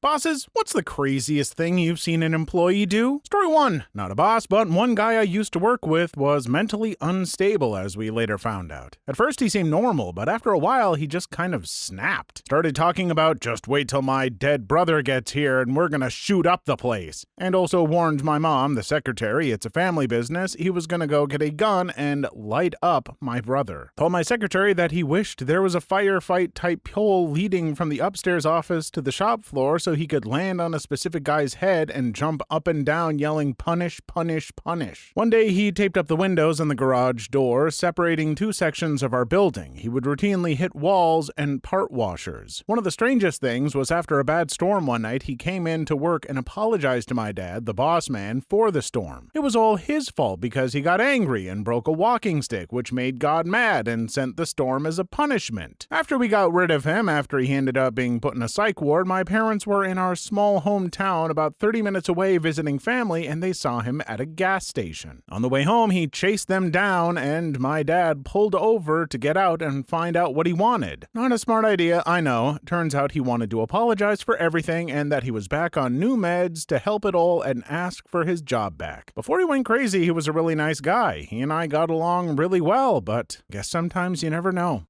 Bosses, what's the craziest thing you've seen an employee do? Story 1. Not a boss, but one guy I used to work with was mentally unstable, as we later found out. At first he seemed normal, but after a while he just kind of snapped. Started talking about, just wait till my dead brother gets here and we're gonna shoot up the place. And also warned my mom, the secretary, it's a family business, he was gonna go get a gun and light up my brother. Told my secretary that he wished there was a firefight type pole leading from the upstairs office to the shop floor so he could land on a specific guy's head and jump up and down yelling punish, punish, punish. One day he taped up the windows on the garage door, separating two sections of our building. He would routinely hit walls and part washers. One of the strangest things was after a bad storm one night, he came in to work and apologized to my dad, the boss man, for the storm. It was all his fault because he got angry and broke a walking stick, which made God mad and sent the storm as a punishment. After we got rid of him, after he ended up being put in a psych ward, my parents were in our small hometown about 30 minutes away visiting family, and they saw him at a gas station. On the way home, he chased them down, and my dad pulled over to get out and find out what he wanted. Not a smart idea, I know. Turns out he wanted to apologize for everything and that he was back on new meds to help it all and ask for his job back. Before he went crazy, he was a really nice guy. He and I got along really well, but guess sometimes you never know.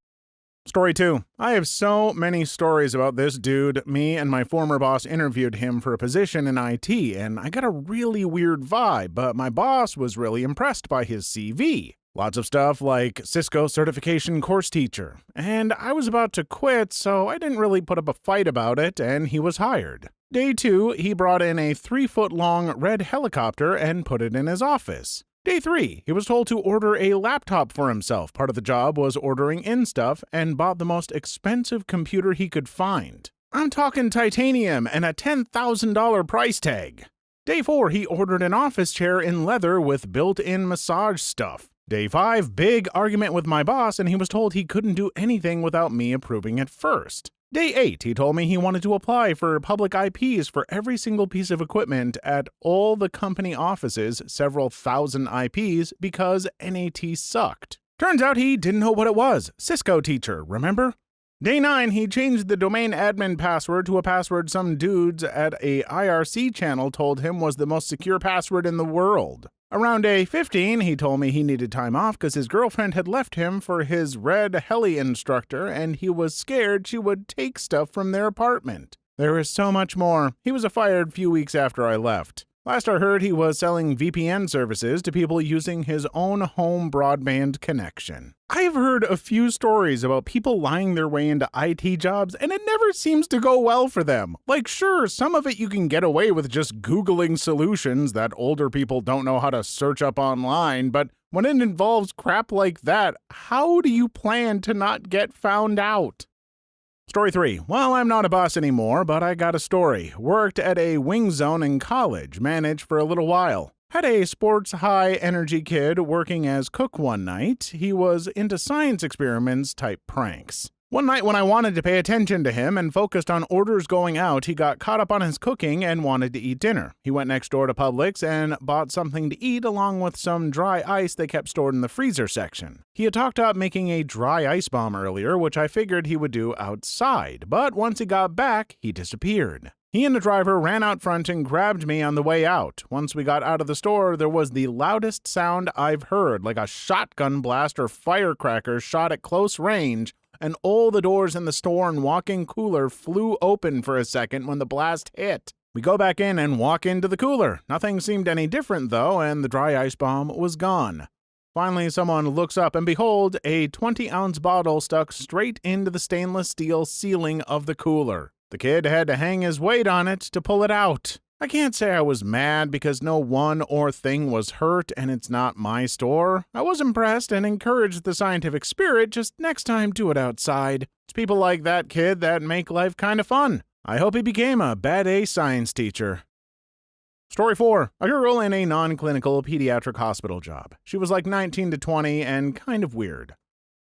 Story 2. I have so many stories about this dude. Me and my former boss interviewed him for a position in IT, and I got a really weird vibe, but my boss was really impressed by his CV. Lots of stuff like Cisco certification course teacher. And I was about to quit, so I didn't really put up a fight about it, and he was hired. Day 2, he brought in a 3-foot-long red helicopter and put it in his office. Day 3, he was told to order a laptop for himself. Part of the job was ordering in stuff, and bought the most expensive computer he could find. I'm talking titanium and a $10,000 price tag. Day 4, he ordered an office chair in leather with built-in massage stuff. Day 5, big argument with my boss, and he was told he couldn't do anything without me approving it first. Day 8, he told me he wanted to apply for public IPs for every single piece of equipment at all the company offices, several thousand IPs, because NAT sucked. Turns out he didn't know what it was. Cisco teacher, remember? Day 9, he changed the domain admin password to a password some dudes at a IRC channel told him was the most secure password in the world. Around day 15, he told me he needed time off because his girlfriend had left him for his red heli instructor and he was scared she would take stuff from their apartment. There is so much more. He was fired a few weeks after I left. Last I heard, he was selling VPN services to people using his own home broadband connection. I've heard a few stories about people lying their way into IT jobs, and it never seems to go well for them. Like, sure, some of it you can get away with just Googling solutions that older people don't know how to search up online, but when it involves crap like that, how do you plan to not get found out? Story 3. Well, I'm not a boss anymore, but I got a story. Worked at a wing zone in college, managed for a little while. Had a sports high-energy kid working as cook one night. He was into science experiments type pranks. One night when I wanted to pay attention to him and focused on orders going out, he got caught up on his cooking and wanted to eat dinner. He went next door to Publix and bought something to eat along with some dry ice they kept stored in the freezer section. He had talked up making a dry ice bomb earlier, which I figured he would do outside, but once he got back, he disappeared. He and the driver ran out front and grabbed me on the way out. Once we got out of the store, there was the loudest sound I've heard, like a shotgun blast or firecracker shot at close range, and all the doors in the store and walk-in cooler flew open for a second when the blast hit. We go back in and walk into the cooler. Nothing seemed any different, though, and the dry ice bomb was gone. Finally, someone looks up, and behold, a 20-ounce bottle stuck straight into the stainless steel ceiling of the cooler. The kid had to hang his weight on it to pull it out. I can't say I was mad because no one or thing was hurt and it's not my store. I was impressed and encouraged the scientific spirit, just next time do it outside. It's people like that kid that make life kind of fun. I hope he became a bad A science teacher. Story 4. A girl in a non-clinical pediatric hospital job. She was like 19 to 20 and kind of weird.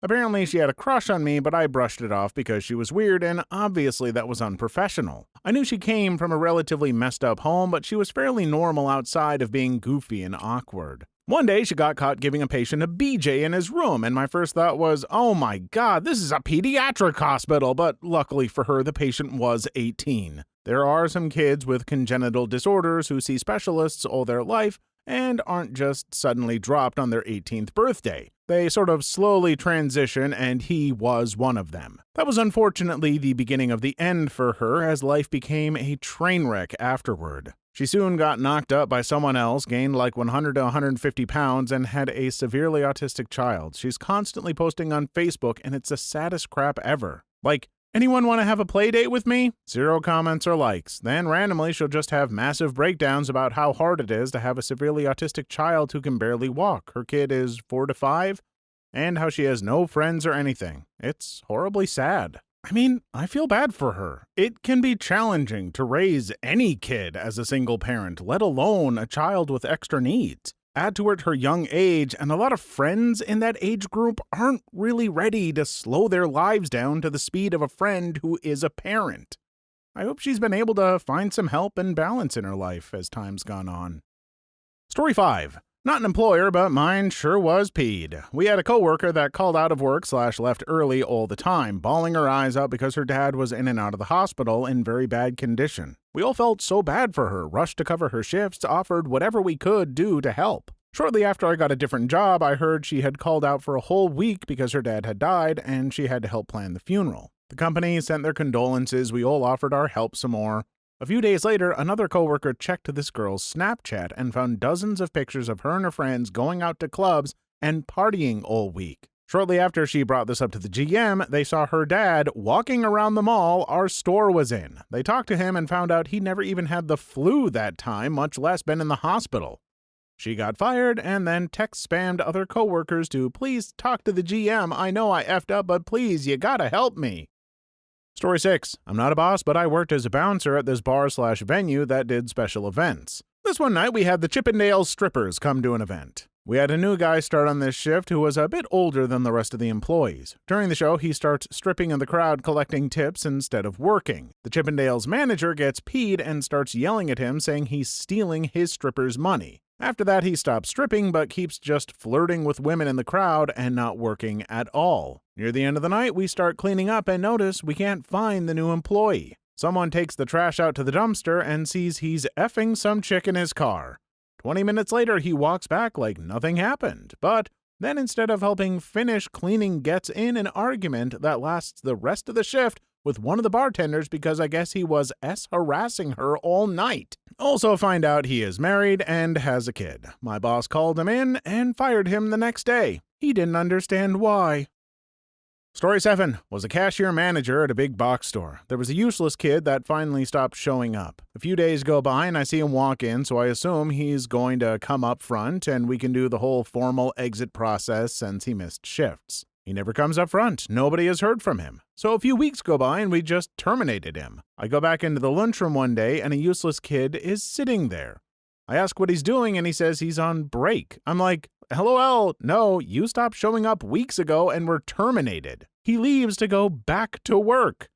Apparently she had a crush on me, but I brushed it off because she was weird, and obviously that was unprofessional. I knew she came from a relatively messed up home, but she was fairly normal outside of being goofy and awkward. One day she got caught giving a patient a BJ in his room, and my first thought was, oh my god, this is a pediatric hospital, but luckily for her, the patient was 18. There are some kids with congenital disorders who see specialists all their life and aren't just suddenly dropped on their 18th birthday. They sort of slowly transition, and he was one of them. That was unfortunately the beginning of the end for her, as life became a train wreck afterward. She soon got knocked up by someone else, gained like 100 to 150 pounds, and had a severely autistic child. She's constantly posting on Facebook, and it's the saddest crap ever. Like, anyone want to have a play date with me? 0 comments or likes. Then randomly she'll just have massive breakdowns about how hard it is to have a severely autistic child who can barely walk. Her kid is 4 to 5, and how she has no friends or anything. It's horribly sad. I mean, I feel bad for her. It can be challenging to raise any kid as a single parent, let alone a child with extra needs. Add to it her young age, and a lot of friends in that age group aren't really ready to slow their lives down to the speed of a friend who is a parent. I hope she's been able to find some help and balance in her life as time's gone on. Story 5. Not an employer, but mine sure was peed. We had a coworker that called out of work / left early all the time, bawling her eyes out because her dad was in and out of the hospital in very bad condition. We all felt so bad for her, rushed to cover her shifts, offered whatever we could do to help. Shortly after I got a different job, I heard she had called out for a whole week because her dad had died and she had to help plan the funeral. The company sent their condolences, we all offered our help some more. A few days later, another coworker checked this girl's Snapchat and found dozens of pictures of her and her friends going out to clubs and partying all week. Shortly after she brought this up to the GM, they saw her dad walking around the mall our store was in. They talked to him and found out he never even had the flu that time, much less been in the hospital. She got fired and then text spammed other coworkers to please talk to the GM. I know I effed up, but please, you gotta help me. Story 6. I'm not a boss, but I worked as a bouncer at this bar / venue that did special events. This one night we had the Chippendale strippers come to an event. We had a new guy start on this shift who was a bit older than the rest of the employees. During the show, he starts stripping in the crowd collecting tips instead of working. The Chippendale's manager gets peed and starts yelling at him saying he's stealing his strippers' money. After that, he stops stripping but keeps just flirting with women in the crowd and not working at all. Near the end of the night, we start cleaning up and notice we can't find the new employee. Someone takes the trash out to the dumpster and sees he's effing some chick in his car. 20 minutes later, he walks back like nothing happened, but then instead of helping finish cleaning, gets in an argument that lasts the rest of the shift with one of the bartenders because I guess he was harassing her all night. Also find out he is married and has a kid. My boss called him in and fired him the next day. He didn't understand why. Story 7. Was a cashier manager at a big box store. There was a useless kid that finally stopped showing up. A few days go by and I see him walk in, so I assume he's going to come up front and we can do the whole formal exit process since he missed shifts. He never comes up front. Nobody has heard from him. So a few weeks go by and we just terminated him. I go back into the lunchroom one day and a useless kid is sitting there. I ask what he's doing and he says he's on break. I'm like, LOL, no, you stopped showing up weeks ago and were terminated. He leaves to go back to work.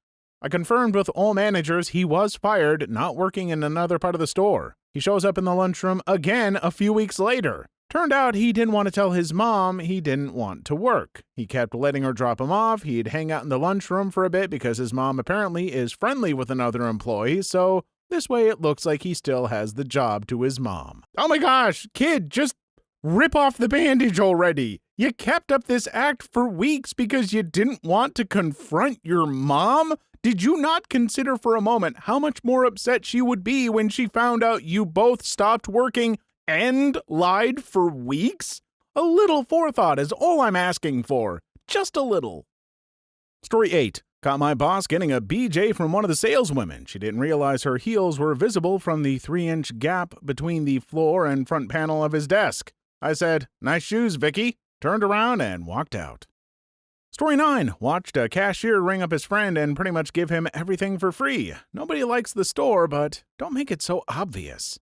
I confirmed with all managers he was fired, not working in another part of the store. He shows up in the lunchroom again a few weeks later. Turned out he didn't want to tell his mom he didn't want to work. He kept letting her drop him off. He'd hang out in the lunchroom for a bit because his mom apparently is friendly with another employee, so this way it looks like he still has the job to his mom. Oh my gosh, kid, just rip off the bandage already. You kept up this act for weeks because you didn't want to confront your mom? Did you not consider for a moment how much more upset she would be when she found out you both stopped working and lied for weeks? A little forethought is all I'm asking for. Just a little. Story 8. Caught my boss getting a BJ from one of the saleswomen. She didn't realize her heels were visible from the 3-inch gap between the floor and front panel of his desk. I said, "Nice shoes, Vicky," turned around and walked out. Story 9. Watched a cashier ring up his friend and pretty much give him everything for free. Nobody likes the store, but don't make it so obvious.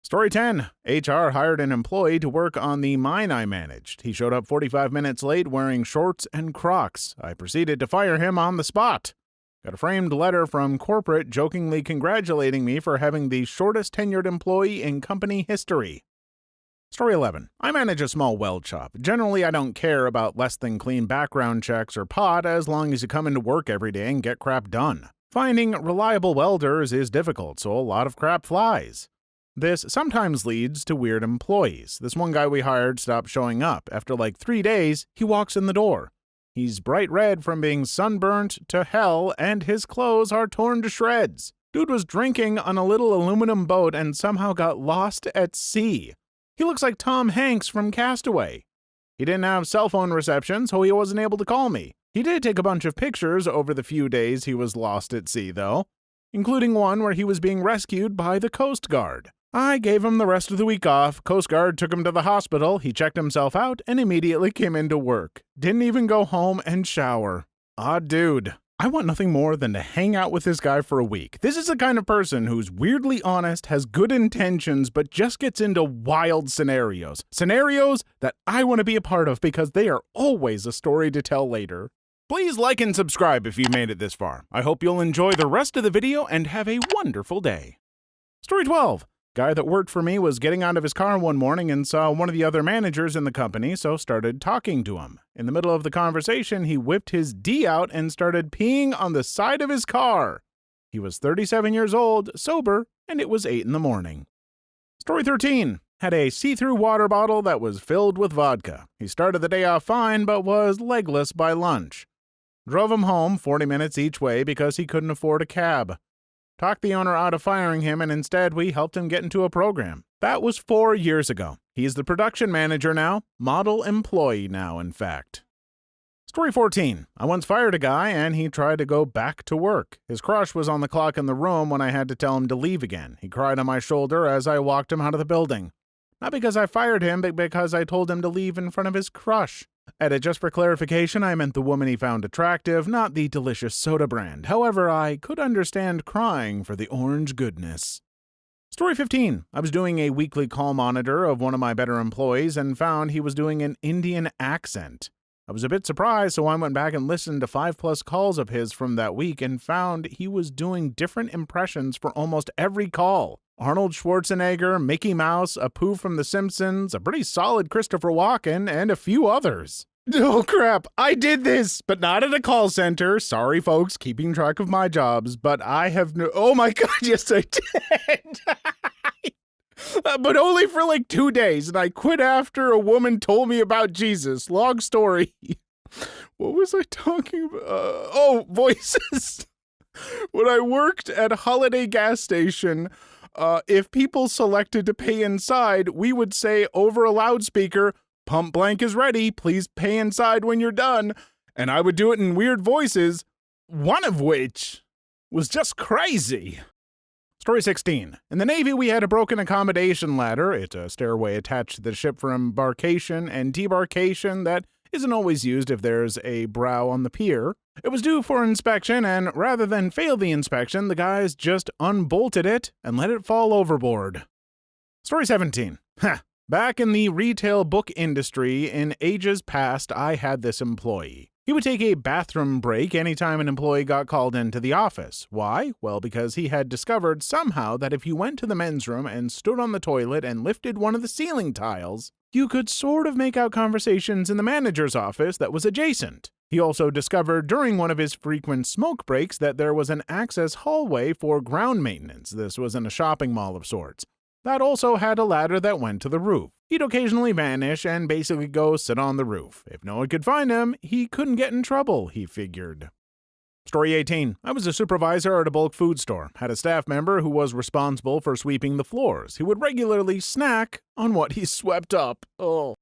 Story 10. HR hired an employee to work on the mine I managed. He showed up 45 minutes late wearing shorts and Crocs. I proceeded to fire him on the spot. Got a framed letter from corporate jokingly congratulating me for having the shortest tenured employee in company history. Story 11. I manage a small weld shop. Generally, I don't care about less than clean background checks or pot as long as you come into work every day and get crap done. Finding reliable welders is difficult, so a lot of crap flies. This sometimes leads to weird employees. This one guy we hired stopped showing up. After like 3 days, he walks in the door. He's bright red from being sunburnt to hell, and his clothes are torn to shreds. Dude was drinking on a little aluminum boat and somehow got lost at sea. He looks like Tom Hanks from Castaway. He didn't have cell phone reception, so he wasn't able to call me. He did take a bunch of pictures over the few days he was lost at sea, though, including one where he was being rescued by the Coast Guard. I gave him the rest of the week off. Coast Guard took him to the hospital. He checked himself out and immediately came into work. Didn't even go home and shower. Odd dude. I want nothing more than to hang out with this guy for a week. This is the kind of person who's weirdly honest, has good intentions, but just gets into wild scenarios. Scenarios that I want to be a part of because they are always a story to tell later. Please like and subscribe if you made it this far. I hope you'll enjoy the rest of the video and have a wonderful day. Story 12. Guy that worked for me was getting out of his car one morning and saw one of the other managers in the company, so started talking to him. In the middle of the conversation, he whipped his D out and started peeing on the side of his car. He was 37 years old, sober, and it was 8 in the morning. Story 13. Had a see-through water bottle that was filled with vodka. He started the day off fine, but was legless by lunch. Drove him home 40 minutes each way because he couldn't afford a cab. Talked the owner out of firing him, and instead we helped him get into a program. That was 4 years ago. He's the production manager now, model employee now, in fact. Story 14. I once fired a guy, and he tried to go back to work. His crush was on the clock in the room when I had to tell him to leave again. He cried on my shoulder as I walked him out of the building. Not because I fired him, but because I told him to leave in front of his crush. Edit, just for clarification, I meant the woman he found attractive, not the delicious soda brand. However, I could understand crying for the orange goodness. Story 15. I was doing a weekly call monitor of one of my better employees and found he was doing an Indian accent. I was a bit surprised, so I went back and listened to 5+ calls of his from that week and found he was doing different impressions for almost every call. Arnold Schwarzenegger, Mickey Mouse, Apu from The Simpsons, a pretty solid Christopher Walken, and a few others. Oh crap, I did this, but not at a call center. Sorry folks, keeping track of my jobs, but I have no— oh my god, yes I did! But only for like 2 days, and I quit after a woman told me about Jesus. Long story. What was I talking about? Voices. When I worked at a Holiday gas station, if people selected to pay inside, we would say over a loudspeaker, "Pump blank is ready, please pay inside when you're done." And I would do it in weird voices, one of which was just crazy. Story 16. In the Navy, we had a broken accommodation ladder. It's a stairway attached to the ship for embarkation and debarkation that isn't always used if there's a brow on the pier. It was due for inspection, and rather than fail the inspection, the guys just unbolted it and let it fall overboard. Story 17. Back in the retail book industry in ages past, I had this employee. He would take a bathroom break anytime an employee got called into the office. Why? Well, because he had discovered somehow that if you went to the men's room and stood on the toilet and lifted one of the ceiling tiles, you could sort of make out conversations in the manager's office that was adjacent. He also discovered during one of his frequent smoke breaks that there was an access hallway for ground maintenance. This was in a shopping mall of sorts. That also had a ladder that went to the roof. He'd occasionally vanish and basically go sit on the roof. If no one could find him, he couldn't get in trouble, he figured. Story 18. I was a supervisor at a bulk food store. Had a staff member who was responsible for sweeping the floors. He would regularly snack on what he swept up. Oh.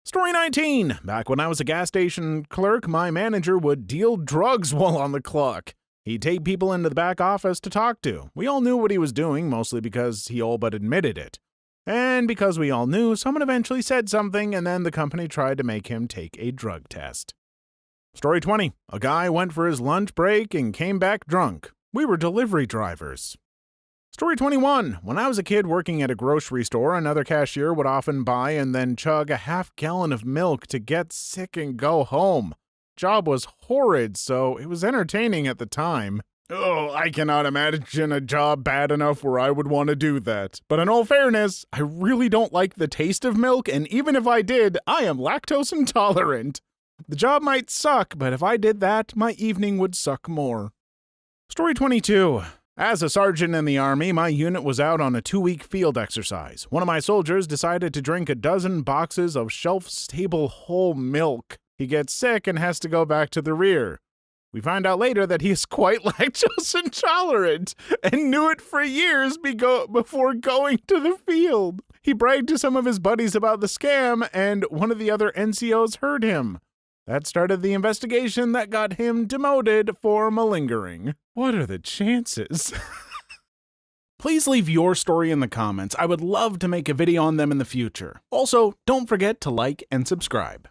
Story 19. Back when I was a gas station clerk, my manager would deal drugs while on the clock. He'd take people into the back office to talk to. We all knew what he was doing, mostly because he all but admitted it. And because we all knew, someone eventually said something, and then the company tried to make him take a drug test. Story 20. A guy went for his lunch break and came back drunk. We were delivery drivers. Story 21. When I was a kid working at a grocery store, another cashier would often buy and then chug a half-gallon of milk to get sick and go home. Job was horrid, so it was entertaining at the time. Oh, I cannot imagine a job bad enough where I would want to do that. But in all fairness, I really don't like the taste of milk, and even if I did, I am lactose intolerant. The job might suck, but if I did that, my evening would suck more. Story 22. As a sergeant in the Army, my unit was out on a 2-week field exercise. One of my soldiers decided to drink a dozen boxes of shelf-stable whole milk. He gets sick and has to go back to the rear. We find out later that he is quite lactose intolerant and knew it for years before going to the field. He bragged to some of his buddies about the scam, and one of the other NCOs heard him. That started the investigation that got him demoted for malingering. What are the chances? Please leave your story in the comments. I would love to make a video on them in the future. Also, don't forget to like and subscribe.